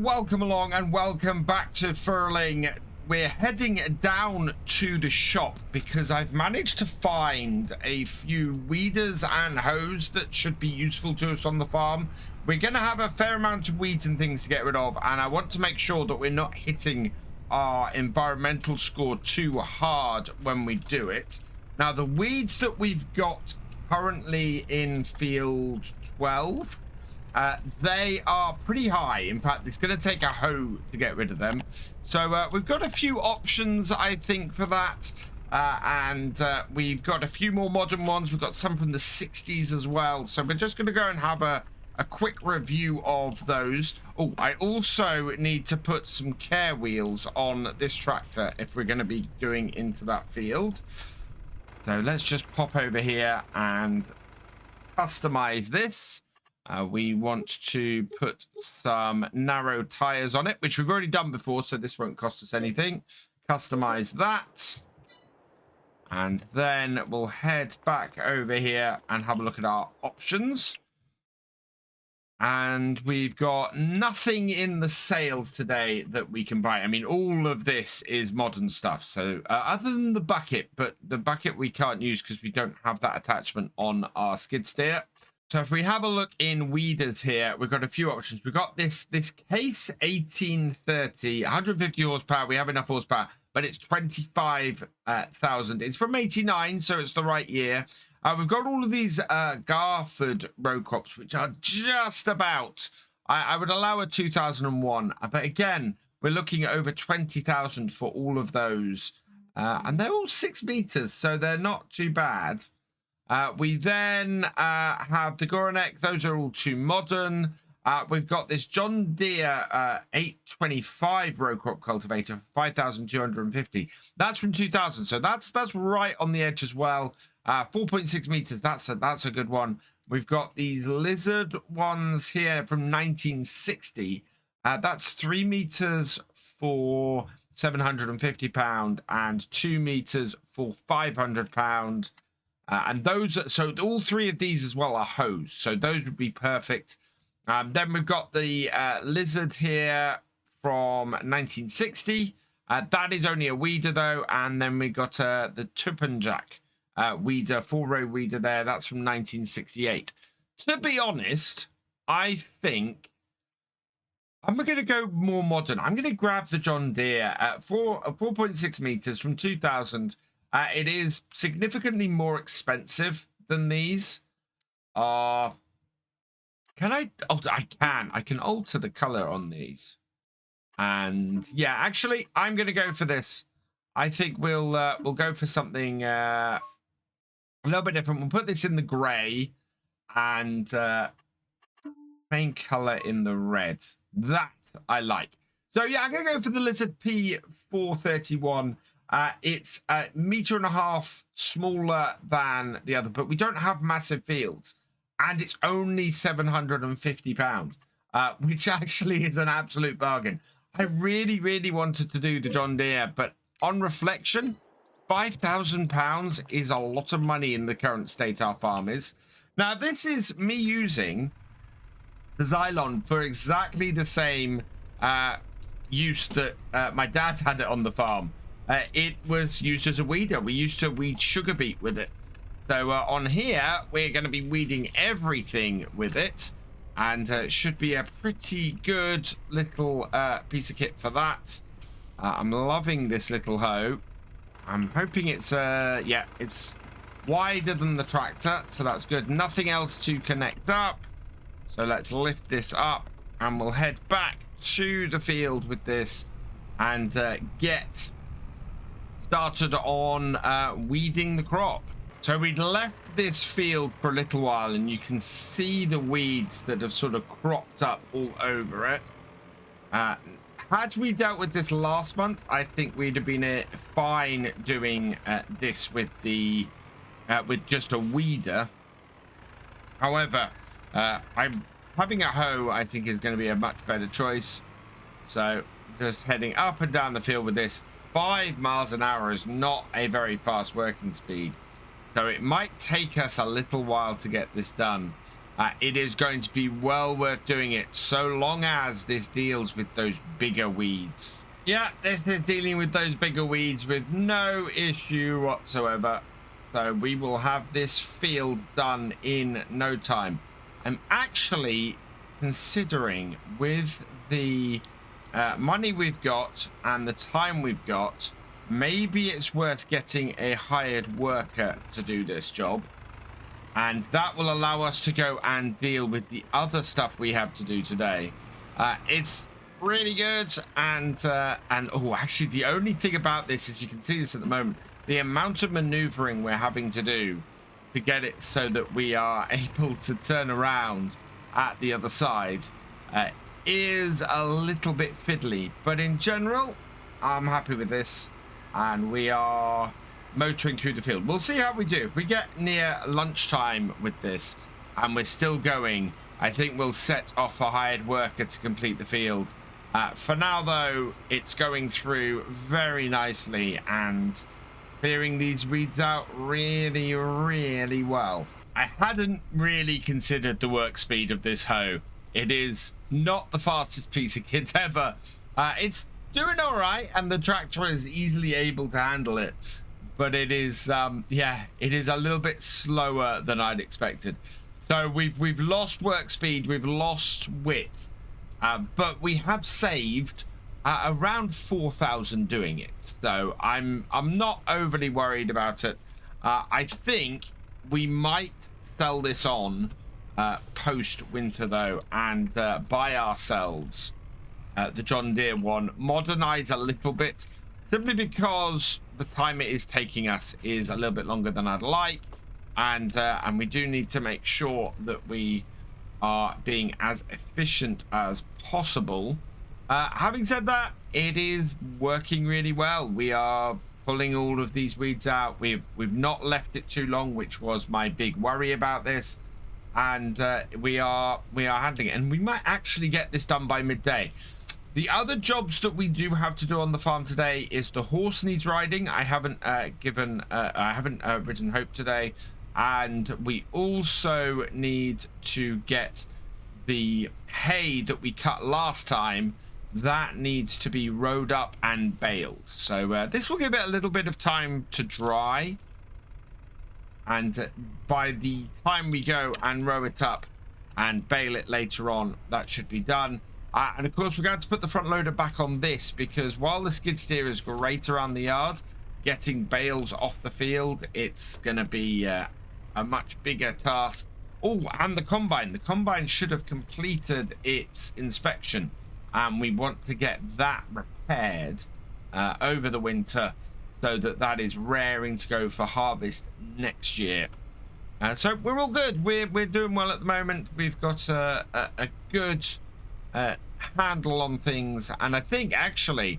welcome along and welcome back to Frühling. We're heading down to the shop because I've managed to find a few weeders and hoes that should be useful to us on the farm. We're going to have a fair amount of weeds and things to get rid of, and I want to make sure that we're not hitting our environmental score too hard when we do it. Now, the weeds that we've got currently in field 12, they are pretty high. In fact, it's going to take a hoe to get rid of them. So we've got a few options, I think, for that. And we've got a few more modern ones. We've got some from the 60s as well. So we're just going to go and have a quick review of those. Oh, I also need to put some care wheels on this tractor if we're going to be going into that field. So let's just pop over here and customize this. We want to put some narrow tires on it, which we've already done before, so this won't cost us anything. Customize that. And then we'll head back over here and have a look at our options. And we've got nothing in the sales today that we can buy. I mean, all of this is modern stuff. So other than the bucket, but the bucket we can't use because we don't have that attachment on our skid steer. So if we have a look in weeders here, we've got a few options. We've got this case 1830, 150 horsepower. We have enough horsepower, but it's 25,000. It's from 89, so it's the right year. We've got all of these Garford row crops, which are just about, I would allow a 2001. But again, we're looking at over 20,000 for all of those. And they're all 6 meters, so they're not too bad. We then have the Goranek. Those are all too modern. We've got this John Deere 825 row crop cultivator for 5,250. That's from 2000, so that's right on the edge as well. 4.6 meters. That's a good one. We've got these lizard ones here from 1960. That's 3 meters for 750 pound and 2 meters for 500 pound. And those, so all 3 of these as well are hoes, so those would be perfect. Then we've got the lizard here from 1960. That is only a weeder though. And then we got the Tuppenjack weeder, 4-row weeder there. That's from 1968. To be honest, I think I'm going to go more modern. I'm going to grab the John Deere at 4.6 meters from 2000. It is significantly more expensive than these. Can I? Oh, I can alter the color on these. And yeah, actually, I'm going to go for this. I think we'll go for something a little bit different. We'll put this in the gray and main color in the red. That I like. So yeah, I'm going to go for the Lizard P431. It's 1.5 meters smaller than the other, but we don't have massive fields, and it's only 750 pounds, which actually is an absolute bargain. I really wanted to do the John Deere, but on reflection, 5,000 pounds is a lot of money in the current state our farm is. Now, this is me using the Xylon for exactly the same use that my dad had it on the farm. It was used as a weeder. We used to weed sugar beet with it. So on here, we're going to be weeding everything with it. And it should be a pretty good little piece of kit for that. I'm loving this little hoe. I'm hoping it's, yeah, it's wider than the tractor. So that's good. Nothing else to connect up. So let's lift this up. And we'll head back to the field with this. And get started on weeding the crop. So we'd left this field for a little while, and you can see the weeds that have sort of cropped up all over it. Had we dealt with this last month, I think we'd have been fine doing this with the with just a weeder. However, I'm having a hoe, I think, is going to be a much better choice. So just heading up and down the field with this. 5 miles an hour is not a very fast working speed, so it might take us a little while to get this done. it is going to be well worth doing it, so long as this deals with those bigger weeds. Yeah, this is dealing with those bigger weeds with no issue whatsoever. So we will have this field done in no time. I'm actually considering, with the money we've got and the time we've got, maybe it's worth getting a hired worker to do this job. And that will allow us to go and deal with the other stuff we have to do today. It's really good. And oh, actually, the only thing about this is, you can see this at the moment, the amount of maneuvering we're having to do to get it so that we are able to turn around at the other side is a little bit fiddly. But in general, I'm happy with this. And we are motoring through the field. We'll see how we do. If we get near lunchtime with this and we're still going, I think we'll set off a hired worker to complete the field. For now, though, it's going through very nicely and clearing these weeds out really, really well. I hadn't really considered the work speed of this hoe. It is not the fastest piece of kit ever. It's doing all right, and the tractor is easily able to handle it. But it is, yeah, it is a little bit slower than I'd expected. So we've lost work speed, we've lost width, but we have saved around 4,000 doing it. So I'm not overly worried about it. I think we might sell this on post winter though, and buy ourselves the John Deere one, modernize a little bit, simply because the time it is taking us is a little bit longer than I'd like, and we do need to make sure that we are being as efficient as possible. Having said that, it is working really well. We are pulling all of these weeds out. We've not left it too long, which was my big worry about this, and we are handling it, and we might actually get this done by midday. The other jobs that we do have to do on the farm today is the horse needs riding. I haven't ridden Hope today, and we also need to get the hay that we cut last time. That needs to be rowed up and baled. So this will give it a little bit of time to dry, and by the time we go and row it up and bale it later on, that should be done. And of course, we're going to put the front loader back on this, because while the skid steer is great around the yard, getting bales off the field, it's going to be a much bigger task. Oh, and the combine. The combine should have completed its inspection, and we want to get that repaired over the winter, so that that is raring to go for harvest next year. So we're all good. We're doing well at the moment. We've got a good handle on things, and I think actually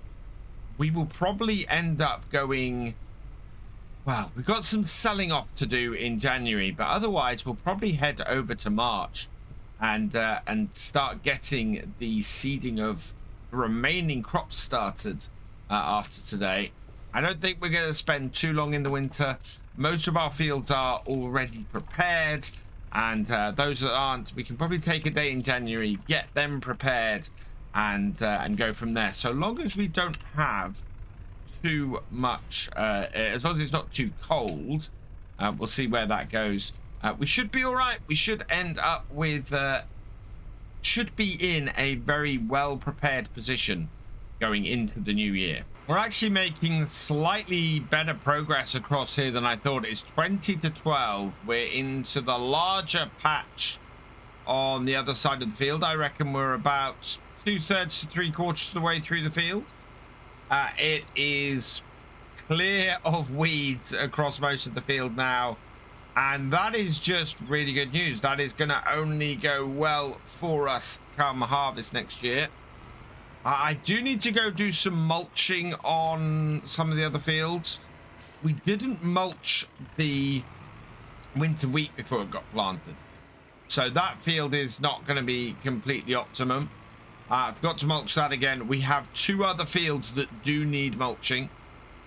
we will probably end up going, well, we've got some selling off to do in January, but otherwise we'll probably head over to March and start getting the seeding of the remaining crops started after today. I don't think we're going to spend too long in the winter. Most of our fields are already prepared, and those that aren't, we can probably take a day in January, get them prepared, and go from there. So long as we don't have too much, as long as it's not too cold, we'll see where that goes. We should be all right. We should end up with, should be in a very well prepared position going into the new year. We're actually making slightly better progress across here than I thought. It's 20 to 12. We're into the larger patch on the other side of the field. I reckon we're about 2/3 to 3/4 of the way through the field. It is clear of weeds across most of the field now, and that is just really good news. That is going to only go well for us come harvest next year. I do need to go do some mulching on some of the other fields. We didn't mulch the winter wheat before it got planted, so that field is not going to be completely optimum. I forgot to mulch that again. We have two other fields that do need mulching,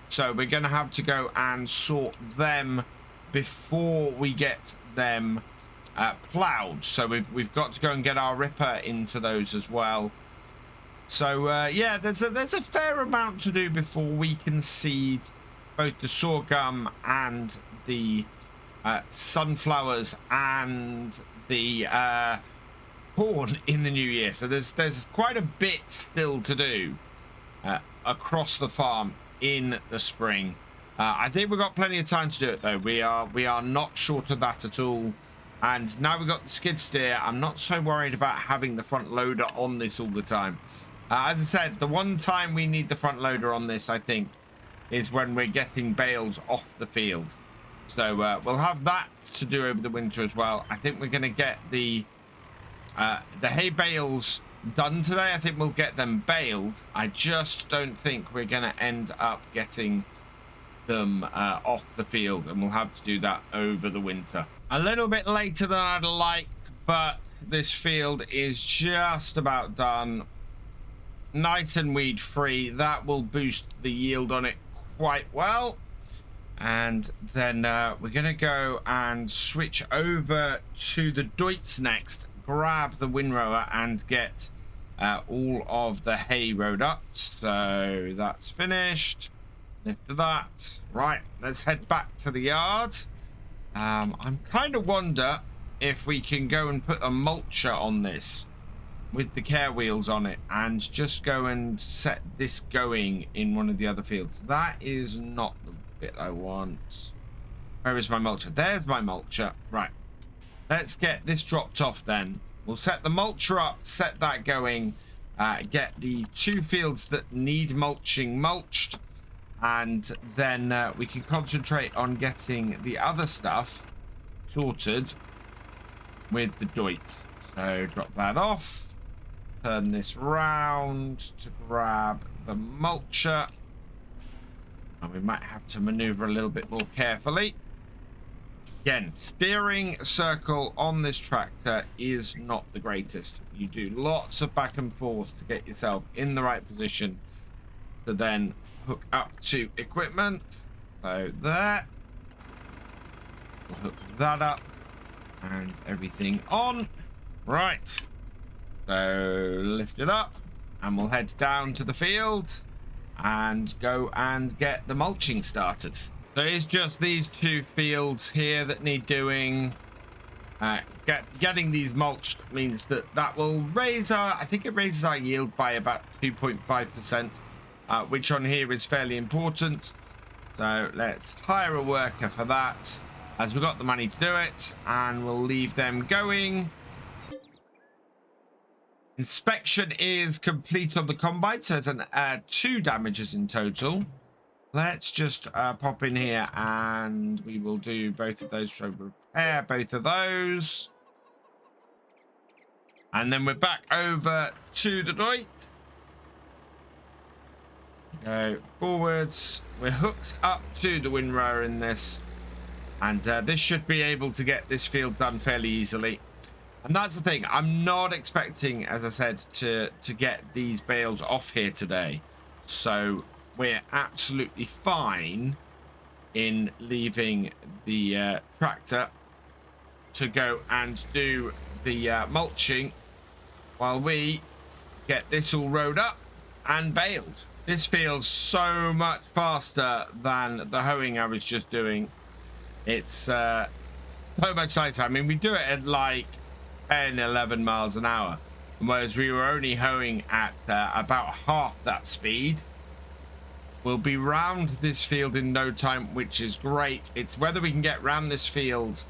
so we're going to have to go and sort them before we get them plowed. So we've got to go and get our ripper into those as well. So yeah, there's a fair amount to do before we can seed both the sorghum and the sunflowers and the corn in the new year. So there's quite a bit still to do across the farm in the spring. I think we've got plenty of time to do it though. We are not short of that at all. And now we've got the skid steer, I'm not so worried about having the front loader on this all the time. As I said, the one time we need the front loader on this, I think, is when we're getting bales off the field. So we'll have that to do over the winter as well. I think we're going to get the hay bales done today. I think we'll get them baled. I just don't think we're going to end up getting them off the field, and we'll have to do that over the winter. A little bit later than I'd liked, but this field is just about done. Nice and weed free. That will boost the yield on it quite well. And then we're gonna go and switch over to the Deutz next, grab the windrower and get all of the hay rode up. So that's finished. Lift that. Right, let's head back to the yard. I'm kind of wonder if we can go and put a mulcher on this with the care wheels on it and just go and set this going in one of the other fields. That is not the bit I want. Where is my mulcher? There's my mulcher. Right, let's get this dropped off then. We'll set the mulcher up, set that going, get the 2 fields that need mulching mulched, and then we can concentrate on getting the other stuff sorted with the Deutz. So drop that off, turn this round to grab the mulcher, and we might have to maneuver a little bit more carefully. Again, steering circle on this tractor is not the greatest. You do lots of back and forth to get yourself in the right position to then hook up to equipment. So there, we'll hook that up and everything on. Right, so lift it up and we'll head down to the field and go and get the mulching started. So it's just these 2 fields here that need doing. Getting these mulched means that will raise our, I think it raises our yield by about 2.5%. Which on here is fairly important. So let's hire a worker for that, as we've got the money to do it, and we'll leave them going. Inspection is complete on the combine, so there's 2 damages in total. Let's just pop in here and we will do both of those. So repair both of those, and then we're back over to the Deutz. Go forwards. We're hooked up to the windrower in this, and this should be able to get this field done fairly easily. And that's the thing, I'm not expecting, as I said, to get these bales off here today, so we're absolutely fine in leaving the tractor to go and do the mulching while we get this all rode up and baled. This feels so much faster than the hoeing I was just doing. It's so much lighter. I mean, we do it at like 10, 11 miles an hour, whereas we were only hoeing at about half that speed. We'll be round this field in no time, which is great. It's whether we can get round this field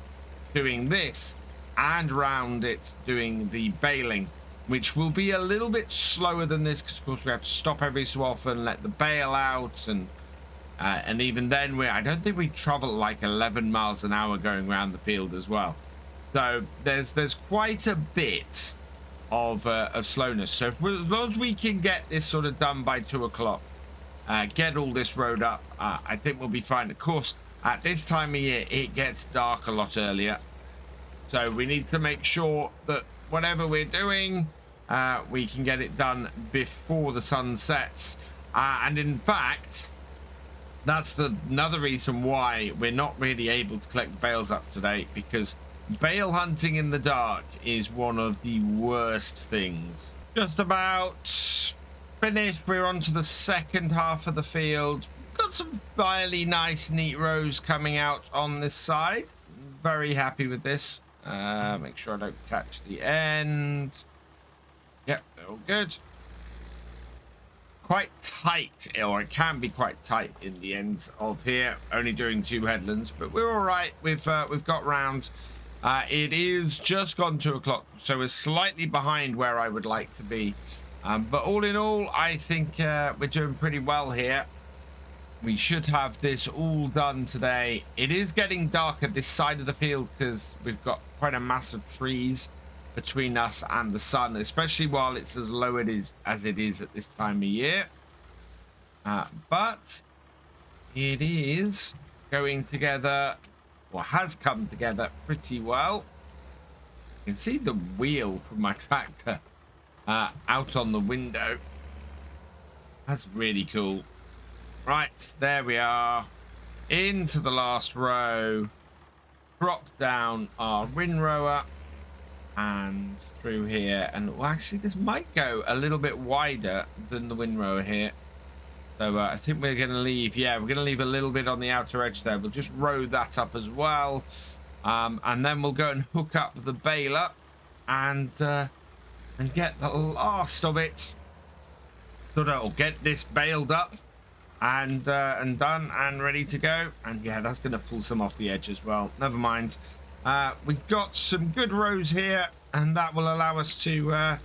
doing this and round it doing the baling, which will be a little bit slower than this, because of course we have to stop every so often, let the bale out, and even then I don't think we travel like 11 miles an hour going around the field as well. So there's quite a bit of slowness. So as long as we can get this sort of done by 2 o'clock, get all this rode up, I think we'll be fine. Of course, at this time of year it gets dark a lot earlier, so we need to make sure that whatever we're doing, we can get it done before the sun sets. And in fact, that's another reason why we're not really able to collect the bales up today, because Bale hunting in the dark is one of the worst things. Just about finished. We're on to the second half of the field. Got some fairly nice, neat rows coming out on this side. Very happy with this. Make sure I don't catch the end. Yep, they're all good. Quite tight, or it can be quite tight in the end of here. Only doing 2 headlands, but we're all right. We've got round. It is just gone 2 o'clock, so we're slightly behind where I would like to be. But all in all, I think we're doing pretty well here. We should have this all done today. It is getting dark at this side of the field because we've got quite a mass of trees between us and the sun, especially while it's as low as it is at this time of year. But it is going together, or has come together pretty well. You can see the wheel from my tractor out on the window. That's really cool. Right, there we are. Into the last row. Drop down our windrower. And through here. And well, actually, this might go a little bit wider than the windrower here. So I think we're going to leave. Yeah, we're going to leave a little bit on the outer edge there. We'll just row that up as well. And then we'll go and hook up the baler. And get the last of it. So that'll get this baled up. And done and ready to go. And yeah, that's going to pull some off the edge as well. Never mind. We've got some good rows here, and that will allow us to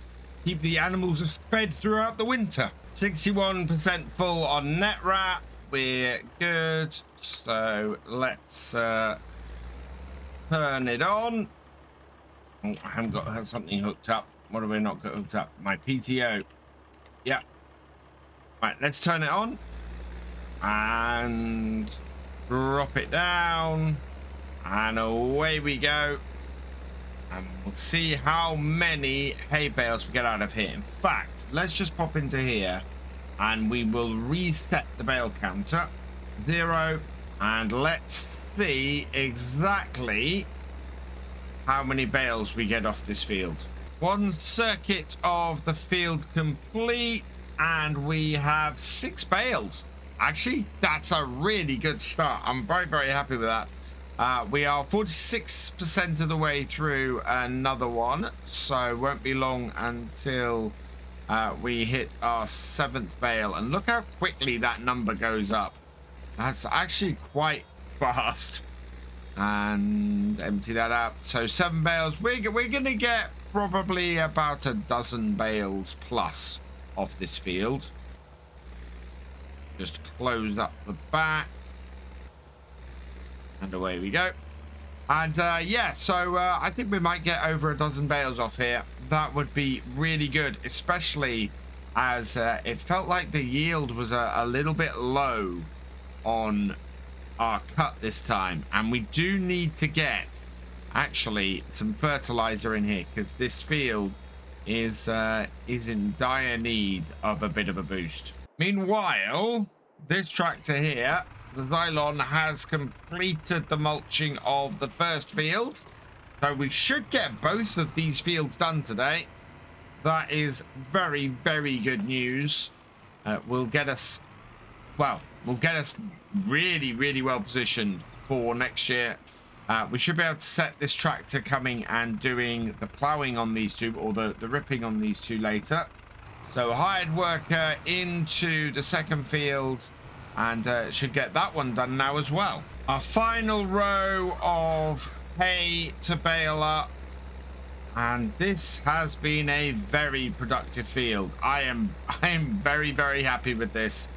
keep the animals fed throughout the winter. 61% full on net wrap. We're good. So let's turn it on. Oh, I haven't got something hooked up. What have we not got hooked up? My PTO. Yeah. Right, let's turn it on. And drop it down. And away we go. And we'll see how many hay bales we get out of here. In fact, let's just pop into here and we will reset the bale counter. 0. And let's see exactly how many bales we get off this field. 1 circuit of the field complete. And we have 6 bales. Actually, that's a really good start. I'm very, very happy with that. We are 46% of the way through another one, so won't be long until we hit our 7th bale. And look how quickly that number goes up. That's actually quite fast. And empty that out. So 7 bales. We're going to get probably about a dozen bales plus off this field. Just close up the back. And away we go. And yeah, so I think we might get over a dozen bales off here. That would be really good, especially as it felt like the yield was a little bit low on our cut this time. And we do need to get actually some fertilizer in here because this field is in dire need of a bit of a boost. Meanwhile, this tractor here, the Xylon, has completed the mulching of the first field. So we should get both of these fields done today. That is very, very good news. Will get us really, really well positioned for next year. We should be able to set this tractor coming and doing the ploughing on these two, or the ripping on these two later. So hired worker into the second field, and should get that one done now as well. Our final row of hay to bale up, and this has been a very productive field. I am very, very happy with this.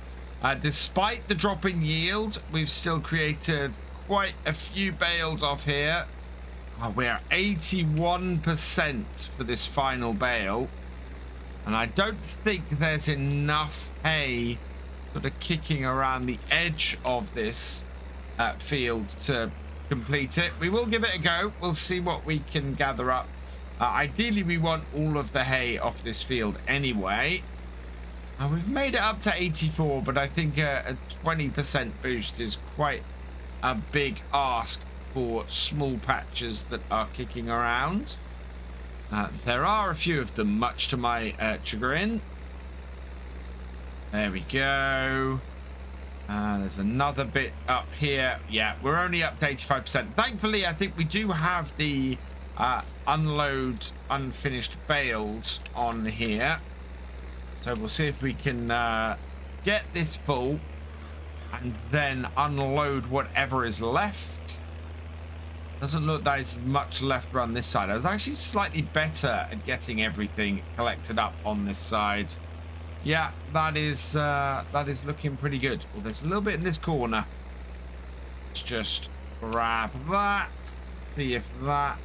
Despite the drop in yield, we've still created quite a few bales off here. We're 81% for this final bale. And I don't think there's enough hay sort of kicking around the edge of this field to complete it. We will give it a go. We'll see what we can gather up. Ideally, we want all of the hay off this field anyway. We've made it up to 84, but I think a 20% boost is quite a big ask for small patches that are kicking around. There are a few of them, much to my chagrin. There we go. There's another bit up here. Yeah, we're only up to 85%. Thankfully, I think we do have the unload unfinished bales on here. So we'll see if we can get this full and then unload whatever is left. Doesn't look like there's much left around this side. I was actually slightly better at getting everything collected up on this side. Yeah, that is looking pretty good. Well, there's a little bit in this corner. Let's just grab that. See if that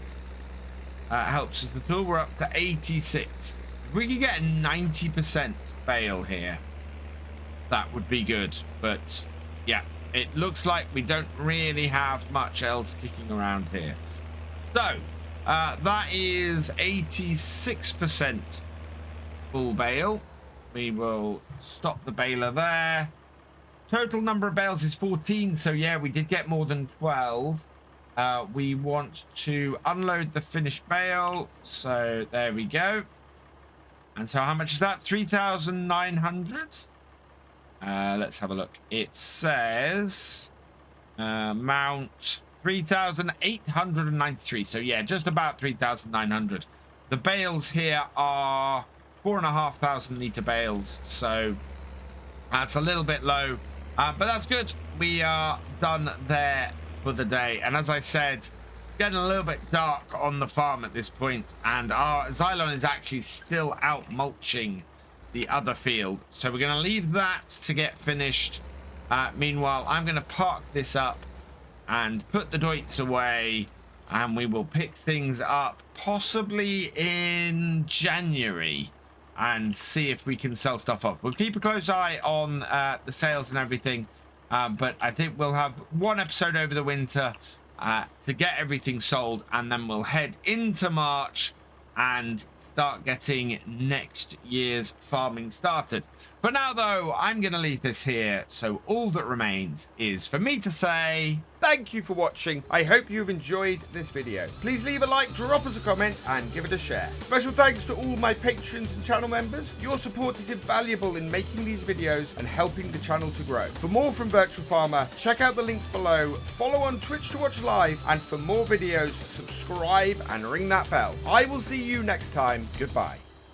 helps us at all. We're up to 86. If we could get a 90% bale here, that would be good. But yeah, it looks like we don't really have much else kicking around here. So that is 86% full bale. We will stop the baler there. Total number of bales is 14. So yeah, we did get more than 12. We want to unload the finished bale. So there we go. And so how much is that? 3,900. Let's have a look. It says mount 3,893. So yeah, just about 3,900. The bales here are 4,500 litre bales. So that's a little bit low, but that's good. We are done there for the day. And as I said, getting a little bit dark on the farm at this point, and our Xylon is actually still out mulching the other field, so we're going to leave that to get finished. Meanwhile, I'm going to park this up and put the doits away, and we will pick things up possibly in January and see if we can sell stuff off. We'll keep a close eye on the sales and everything, but I think we'll have one episode over the winter to get everything sold, and then we'll head into March and start getting next year's farming started. For now, though, I'm going to leave this here, so all that remains is for me to say thank you for watching. I hope you've enjoyed this video. Please leave a like, drop us a comment, and give it a share. Special thanks to all my patrons and channel members. Your support is invaluable in making these videos and helping the channel to grow. For more from Virtual Farmer, check out the links below, follow on Twitch to watch live, and for more videos, subscribe and ring that bell. I will see you next time. Goodbye.